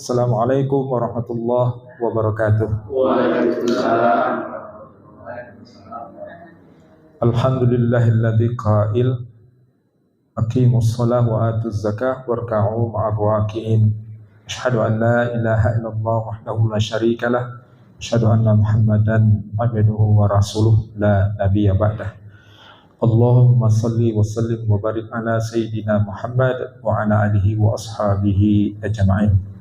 Assalamualaikum warahmatullahi wabarakatuh. Waalaikumsalam. Alhamdulillahilladzi qail aqimus shalah wa atuz zakah warka'u ma'ar raki'in. Asyhadu an la ilaha illallah wahdahu la syarikalah. Asyhadu anna Muhammadan abduhu wa rasuluh la nabiyya ba'dah. Allahumma salli wa sallim wa barik ala sayyidina Muhammad wa ala alihi wa ashabihi ajma'in.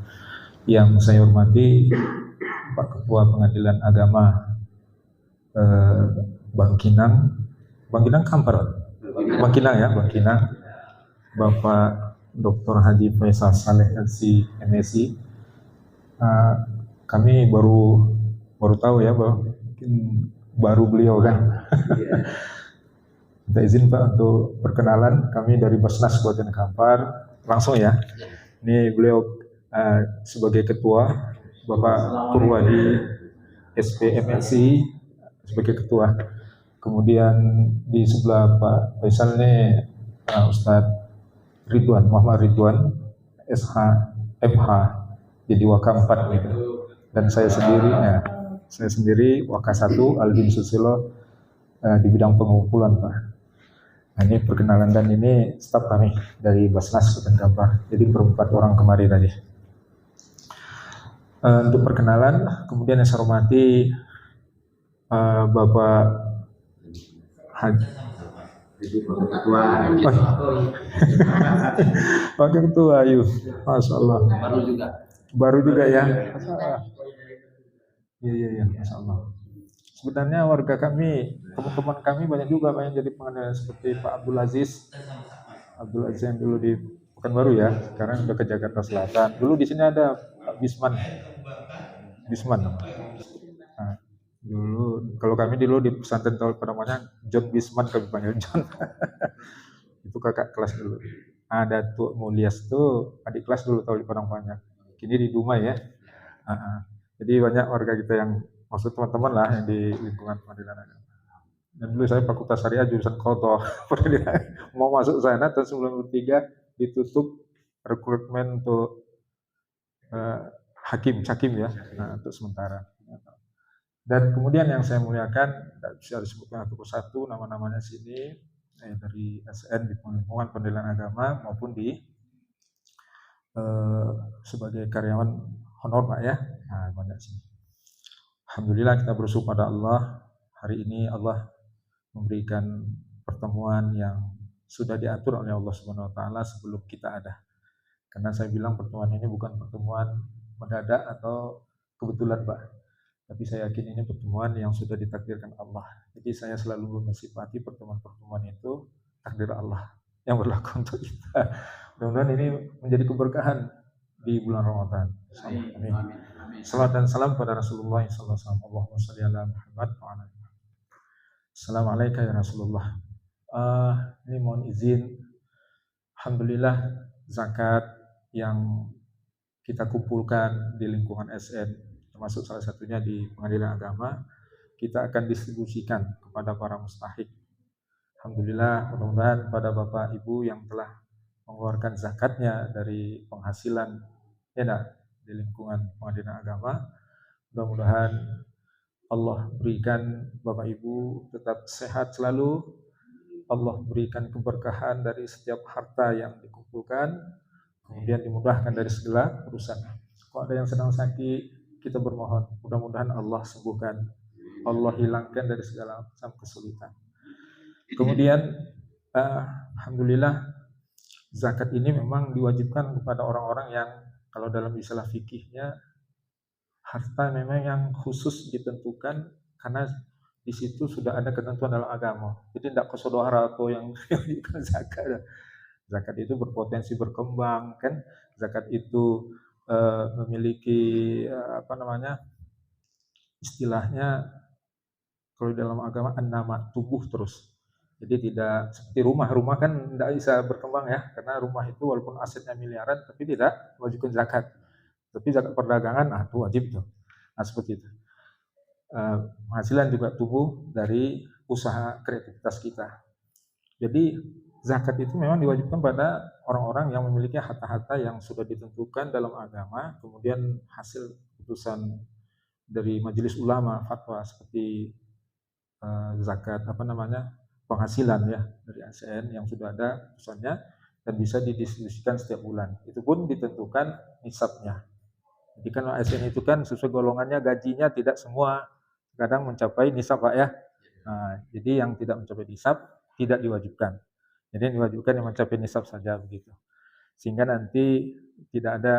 Yang saya hormati Pak Ketua Pengadilan Agama Bangkinang Kampar, Bangkinang ya, Bangkinang, Bapak Dr. Haji Faisal Saleh LC MSI. Kami baru tahu ya bahwa mungkin baru beliau kan. Minta izin Pak untuk perkenalan, kami dari Basnas Kabupaten Kampar langsung ya. Ini beliau sebagai ketua, Bapak Purwadi SPMSI sebagai ketua. Kemudian di sebelah Pak Faisal ini Ustadz Ridwan, Muhammad Ridwan SH MH jadi Waka 4 gitu. Dan saya sendiri Waka 1 Aldin Susilo di bidang pengumpulan Pak. Nah, ini perkenalan dan ini staf kami dari Basnas Kabupaten Kampar. Jadi berempat orang kemari tadi. Untuk perkenalan, kemudian yang saya hormati Bapak Haji Wakil Ketua, ayo, Masya Allah. Baru juga ya. Iya, Masya Allah. Sebenarnya warga kami, teman-teman kami banyak jadi pengendara seperti Pak Abdul Aziz yang dulu di Pekanbaru ya, sekarang udah ke Jakarta Selatan. Dulu di sini ada Pak Bisman. Nah, dulu kalau kami dulu di pesantren Taul namanya John Bisman, kami panggil John. Itu kakak kelas dulu. Ada Tuh Mulyas tuh adik kelas dulu Taul di Padang Panjang. Kini di Dumai ya. Jadi banyak warga kita yang maksud teman-teman lah yang di lingkungan pengadilan agama. Dan dulu saya Fakultas Syariah jurusan Qadha. Mau masuk sana tahun 93 ditutup rekrutmen untuk hakim ya, untuk sementara. Dan kemudian yang saya muliakan, tidak bisa disebutkan satu persatu nama-namanya sini, dari SN di lingkungan pengadilan agama maupun di sebagai karyawan honor Pak ya. Nah, banyak sini. Alhamdulillah kita bersyukur pada Allah, hari ini Allah memberikan pertemuan yang sudah diatur oleh Allah Subhanahu wa taala sebelum kita ada. Karena saya bilang pertemuan ini bukan pertemuan mendadak atau kebetulan Pak. Tapi saya yakin ini pertemuan yang sudah ditakdirkan Allah. Jadi saya selalu mensifati pertemuan-pertemuan itu takdir Allah yang berlaku untuk kita. Mudah-mudahan ini menjadi keberkahan di bulan Ramadan. Amin. Salam dan salam pada Rasulullah sallallahu alaihi wasallam. Allahumma shalli ala Muhammad wa ala alihi. Assalamualaikum ya Rasulullah. Ini mohon izin. Alhamdulillah zakat yang kita kumpulkan di lingkungan SN, termasuk salah satunya di Pengadilan Agama, kita akan distribusikan kepada para mustahik. Alhamdulillah, mudah-mudahan pada Bapak Ibu yang telah mengeluarkan zakatnya dari penghasilan di lingkungan Pengadilan Agama, mudah-mudahan Allah berikan Bapak Ibu tetap sehat selalu, Allah berikan keberkahan dari setiap harta yang dikumpulkan, kemudian dimudahkan dari segala urusan. Kalau ada yang sedang sakit, kita bermohon, mudah-mudahan Allah sembuhkan, Allah hilangkan dari segala macam kesulitan. Kemudian, alhamdulillah, zakat ini memang diwajibkan kepada orang-orang yang, kalau dalam istilah fikihnya, harta memang yang khusus ditentukan karena di situ sudah ada ketentuan dalam agama. Jadi tidak kesaudara atau yang bukan zakat. Zakat itu berpotensi berkembang kan. Zakat itu memiliki istilahnya kalau dalam agama an-nama, tubuh terus. Jadi tidak seperti rumah kan tidak bisa berkembang ya, karena rumah itu walaupun asetnya miliaran tapi tidak wajibkan zakat. Tapi zakat perdagangan itu wajib tuh. Nah seperti itu. Penghasilan juga tumbuh dari usaha kreativitas kita. Jadi zakat itu memang diwajibkan pada orang-orang yang memiliki harta-harta yang sudah ditentukan dalam agama, kemudian hasil keputusan dari majelis ulama fatwa seperti zakat penghasilan ya dari ASN yang sudah ada putusannya dan bisa didistribusikan setiap bulan. Itu pun ditentukan nisabnya. Jadi kan ASN itu kan sesuai golongannya gajinya tidak semua kadang mencapai nisab Pak ya. Nah, jadi yang tidak mencapai nisab tidak diwajibkan. Jadi yang diwajibkan yang mencapai nisab saja begitu. Sehingga nanti tidak ada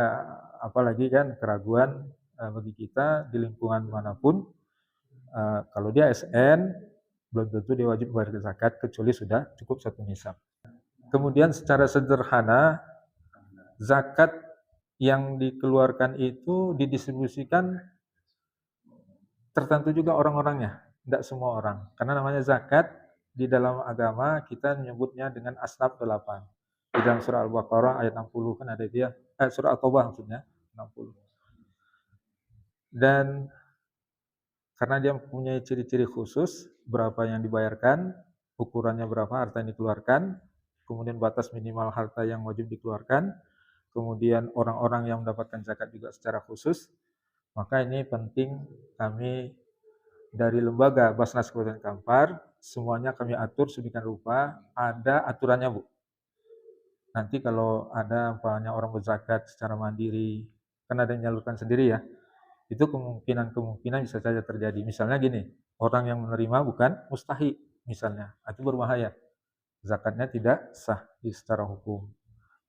apalagi kan keraguan bagi kita di lingkungan manapun kalau dia ASN belum tentu dia wajib bayar zakat kecuali sudah cukup satu nisab. Kemudian secara sederhana zakat yang dikeluarkan itu didistribusikan tertentu juga orang-orangnya, tidak semua orang. Karena namanya zakat di dalam agama kita menyebutnya dengan asnaf 8. Di dalam surah Al-Baqarah ayat 60 kan ada dia, surah At-Taubah maksudnya 60. Dan karena dia mempunyai ciri-ciri khusus, berapa yang dibayarkan, ukurannya berapa harta yang dikeluarkan, kemudian batas minimal harta yang wajib dikeluarkan, kemudian orang-orang yang mendapatkan zakat juga secara khusus, maka ini penting kami dari lembaga Basnas Kabupaten Kampar, semuanya kami atur sedemikian rupa, ada aturannya Bu. Nanti kalau ada banyak orang berzakat secara mandiri, kan ada yang menyalurkan sendiri ya, itu kemungkinan bisa saja terjadi. Misalnya gini, orang yang menerima bukan mustahik misalnya, itu berbahaya. Zakatnya tidak sah secara hukum.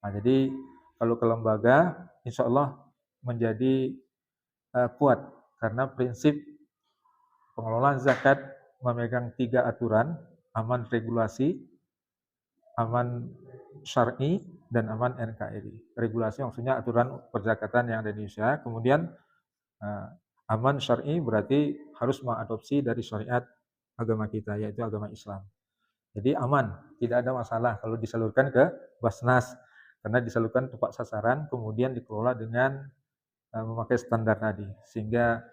Nah, jadi kalau ke lembaga, insya Allah menjadi kuat karena prinsip pengelolaan zakat memegang 3 aturan, aman regulasi, aman syar'i, dan aman NKRI. Regulasi maksudnya aturan perzakatan yang ada di Indonesia, kemudian aman syar'i berarti harus mengadopsi dari syariat agama kita, yaitu agama Islam. Jadi aman, tidak ada masalah kalau disalurkan ke Basnas, karena disalurkan tepat sasaran, kemudian dikelola dengan memakai standar tadi, sehingga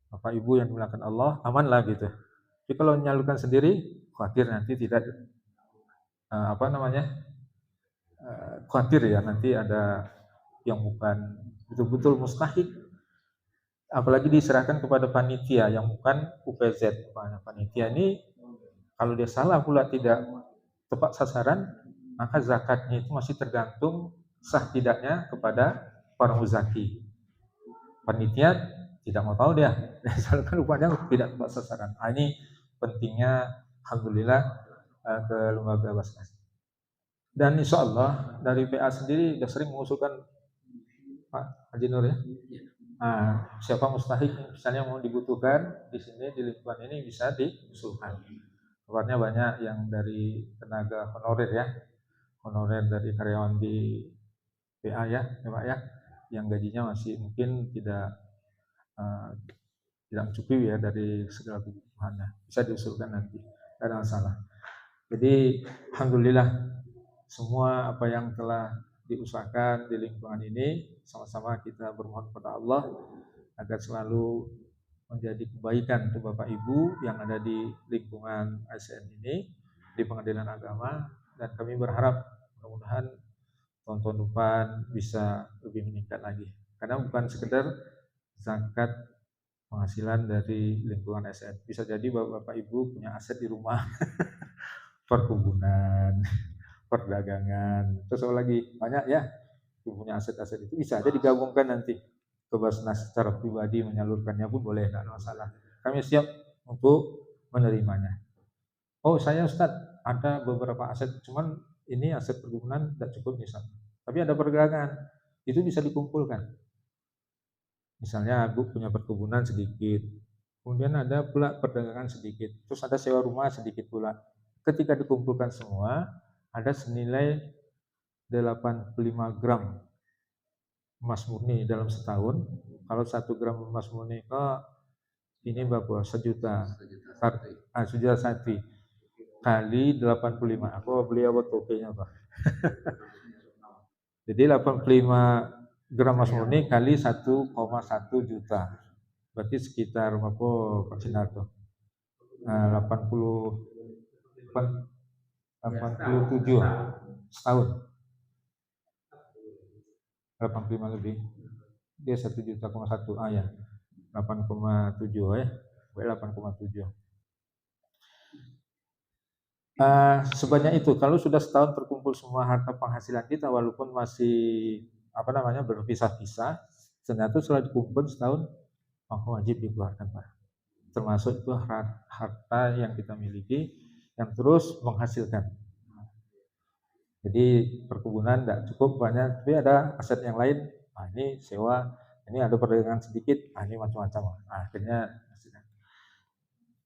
Bapak Ibu yang dimuliakan Allah amanlah gitu. Tapi kalau menyalurkan sendiri, khawatir nanti tidak khawatir ya nanti ada yang bukan betul-betul mustahik, apalagi diserahkan kepada panitia yang bukan UPZ. Panitia ini kalau dia salah pula tidak tepat sasaran, maka zakatnya itu masih tergantung sah tidaknya kepada para muzaki. Panitia tidak mau tahu dia, misalkan rupanya tidak tepat sasaran. Ini pentingnya, alhamdulillah ke lembaga Basnas. Dan insya Allah dari PA sendiri sudah sering mengusulkan Pak Haji Nur ya. Nah, siapa mustahik misalnya mau dibutuhkan di sini di lingkungan ini bisa diusulkan. Kabarnya banyak yang dari tenaga honorer ya, honorer dari karyawan di PA ya, Pak ya, yang gajinya masih mungkin tidak mencukupi ya dari segala kebutuhannya, bisa diusulkan nanti, tidak ada masalah. Jadi alhamdulillah semua apa yang telah diusahakan di lingkungan ini sama-sama kita bermohon kepada Allah agar selalu menjadi kebaikan untuk Bapak Ibu yang ada di lingkungan ASN ini, di Pengadilan Agama, dan kami berharap mudah-mudahan tahun depan bisa lebih meningkat lagi. Karena bukan sekedar zakat penghasilan dari lingkungan ASN, bisa jadi Bapak Ibu punya aset di rumah, perkebunan, perdagangan, terus lagi banyak ya punya aset-aset itu bisa aja digabungkan nanti ke Basnas secara pribadi menyalurkannya pun boleh, tidak masalah. Kami siap untuk menerimanya. Oh saya Ustadz ada beberapa aset, cuman ini aset perkebunan tidak cukup misalnya. Tapi ada perdagangan, itu bisa dikumpulkan. Misalnya Bu punya perkebunan sedikit, kemudian ada pula perdagangan sedikit, terus ada sewa rumah sedikit pula. Ketika dikumpulkan semua, ada senilai 85 gram emas murni dalam setahun. Kalau 1 gram emas murni ini berapa? Sejuta. Sejuta sati kali 85. Aku beli apa topinya Pak? Jadi 85 gram emas murni kali 1,1 juta. Berarti sekitar berapa Pak Sinarto? 80 87 setahun. 85 lebih. Dia 1,1 juta ya. 8,7 ya. 8,7. Sebanyak itu. Kalau sudah setahun terkumpul semua harta penghasilan kita, walaupun masih berpisah-pisah, ternyata setelah dikumpul setahun, maka wajib dikeluarkan, Pak. Termasuk itu harta yang kita miliki yang terus menghasilkan. Jadi perkebunan tidak cukup banyak, tapi ada aset yang lain. Ini sewa, ini ada perdagangan sedikit, ini macam-macam. Akhirnya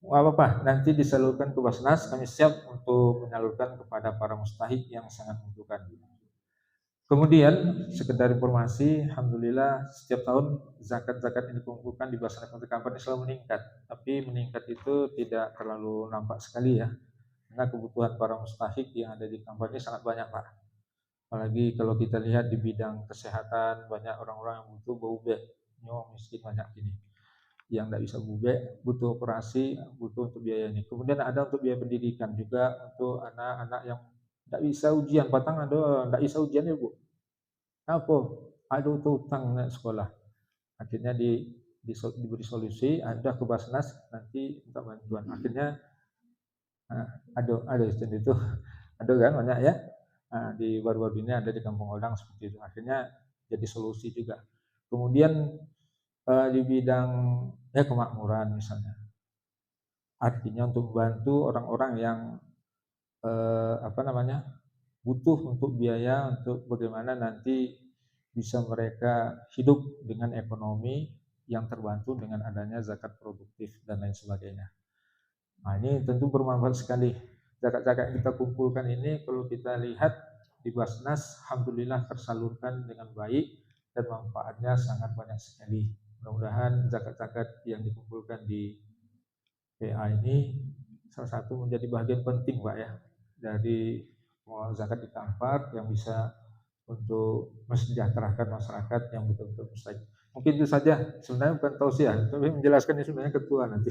apa-apa, nanti disalurkan ke Basnas, kami siap untuk menyalurkan kepada para mustahik yang sangat membutuhkan. Kemudian, sekedar informasi, alhamdulillah setiap tahun zakat-zakat yang dikumpulkan di Basnas Country Company selalu meningkat. Tapi meningkat itu tidak terlalu nampak sekali ya, karena kebutuhan para mustahik yang ada di company sangat banyak, Pak. Apalagi kalau kita lihat di bidang kesehatan, banyak orang-orang yang butuh bubek, miskin banyak ini. Yang tidak bisa bubek, butuh operasi, butuh untuk biaya ini. Kemudian ada untuk biaya pendidikan juga untuk anak-anak yang tidak bisa ujian, patang ada tidak bisa ujian ya Bu. Apa? Ada utang naik sekolah. Akhirnya diberi solusi, ada ke Basnas nanti minta bantuan. Akhirnya ada stand itu, ada kan banyak ya. Di baru-baru ini ada di Kampung Odang seperti itu. Akhirnya jadi solusi juga. Kemudian di bidang kemakmuran misalnya, artinya untuk membantu orang-orang yang butuh untuk biaya untuk bagaimana nanti bisa mereka hidup dengan ekonomi yang terbantu dengan adanya zakat produktif dan lain sebagainya. Ini tentu bermanfaat sekali. Zakat-zakat yang kita kumpulkan ini kalau kita lihat di Basnas, alhamdulillah tersalurkan dengan baik dan manfaatnya sangat banyak sekali. Mudah-mudahan zakat-zakat yang dikumpulkan di PA ini salah satu menjadi bagian penting, Pak ya, dari zakat di Kampar yang bisa untuk mensejahterakan masyarakat yang betul-betul mustahik. Mungkin itu saja, sebenarnya bukan tausiah, tapi menjelaskan ini sebenarnya ketua nanti.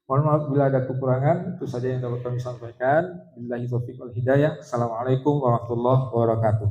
Mohon maaf bila ada kekurangan, itu saja yang dapat kami sampaikan. Billahi taufiq wal hidayah. Assalamualaikum warahmatullahi wabarakatuh.